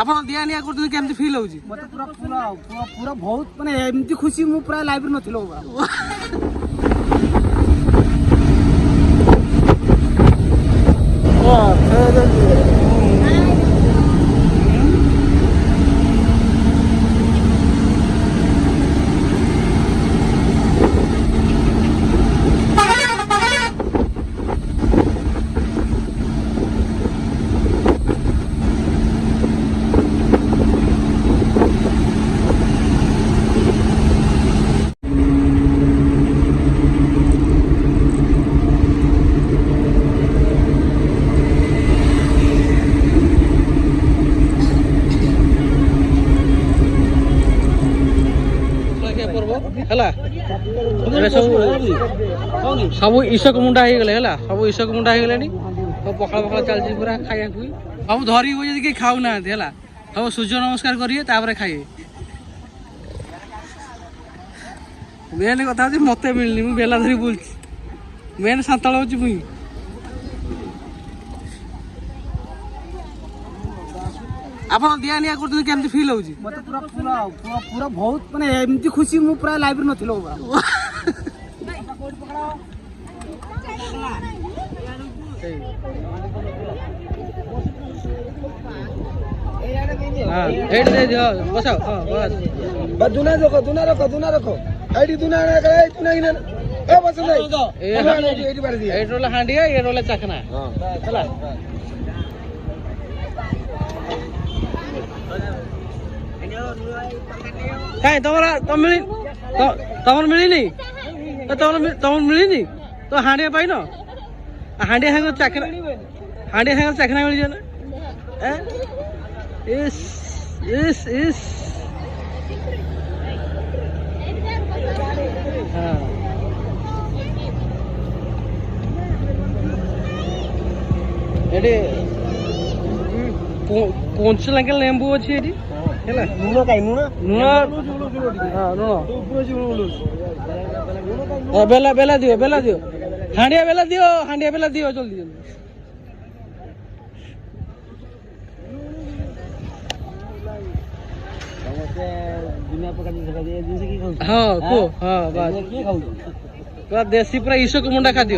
ଆପଣ ଦିଆ ନିଆ କରୁଛନ୍ତି କେମିତି ଫିଲ୍ ହଉଛି? ମତେ ପୁରା ପୁରା ପୁରା ବହୁତ ମାନେ ଏମିତି ଖୁସି ମୁଁ ପୁରା ଲାଇଫରେ ନଥିଲ। ହେଲା ସବୁ ଇଶକ ମୁଣ୍ଡା ହେଇଗଲେ ହେଲା, ସବୁ ଇଶକ ମୁଣ୍ଡା ହେଇଗଲେଣି। ପଖାଳ ପଖାଳ ଚାଲିଛି ପୁରା ଖାଇବାକୁ ସବୁ ଧରିକି ଯଦି କେହି ଖାଉନାହାନ୍ତି ହେଲା, ସବୁ ସୂର୍ଯ୍ୟ ନମସ୍କାର କରିବେ ତାପରେ ଖାଇବେ। ମେନ୍ କଥା ହଉଛି ମତେ ମିଳିନି, ମୁଁ ବେଲା ଧରି ବୁଲୁଛି। ମେନ୍ ସାନ୍ତାଳ ହଉଛି ମୁଇଁ। ଆପଣ ଦିଆ ନିଆ କରୁଛନ୍ତି କେମିତି ଫିଲ୍ ହଉଛି? ମତେ ପୁରା ପୁରା ପୁରା ବହୁତ ମାନେ ଏମିତି ଖୁସି ମୁଁ ପୁରା ଲାଇଫରେ ନଥିଲ। ଏଇଠି ଦେଇଦିଅ ବସାଅ। ହଁ ବସ ଦୁନା ରଖ ଦୁନା ରଖ ଦୁନା ରଖ ଏଇଠି ଦୁନା ଏଇଠି ରହିଲା ହାଣ୍ଡିଆ, ଇଏ ରହିଲା ଚାଖନା ହେଲା। କାଇଁ ତମର ମିଳିନି? ତମର ମିଳିନି ତ ହାଣ୍ଡିଆ ପାଇନ? ହାଣ୍ଡିଆ ସାଙ୍ଗ ଚାଖନା, ହାଣ୍ଡିଆ ସାଙ୍ଗ ଚାଖନା ମିଳିଯିବ ନା? ଇସ୍ ଇସ୍ ଇସ୍ ହଁ ଏଠି କଞ୍ଚ ଲାଖେ ଲେମ୍ବୁ ଅଛି ଏଠି ହେଲା। ଲୁଣ କାଇ ଲୁଣ ବେଲା ବେଲା ଦିଅ, ବେଲା ଦିଅ, ହାଣ୍ଡିଆ ବେଲା ଦିଅ, ହାଣ୍ଡିଆ ବେଲା ଦିଅ ଜଲ୍ଦି ଜଲ୍ଦି। ହଁ କୁହ। ହଁ ବାସ୍ ପୁରା ଦେଶୀ, ପୁରା ଇଶକ ମୁଣ୍ଡା ଖାଦ୍ୟ।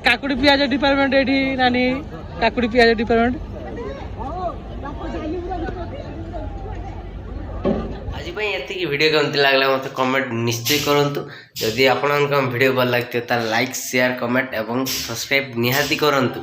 କାକୁଡି ପିଆଜ ଡିପାର୍ଟମେଣ୍ଟ ଏଠି ନାନୀ, କାକୁଡି ପିଆଜ ଡିପାର୍ଟମେଣ୍ଟ। ଆଜି ପାଇଁ ଏତିକି। ଭିଡ଼ିଓ କେମିତି ଲାଗିଲା ମୋତେ କମେଣ୍ଟ ନିଶ୍ଚୟ କରନ୍ତୁ। ଯଦି ଆପଣଙ୍କ ଭିଡ଼ିଓ ଭଲ ଲାଗିଥିବ ତାହେଲେ ଲାଇକ୍, ସେୟାର, କମେଣ୍ଟ ଏବଂ ସବସ୍କ୍ରାଇବ୍ ନିହାତି କରନ୍ତୁ।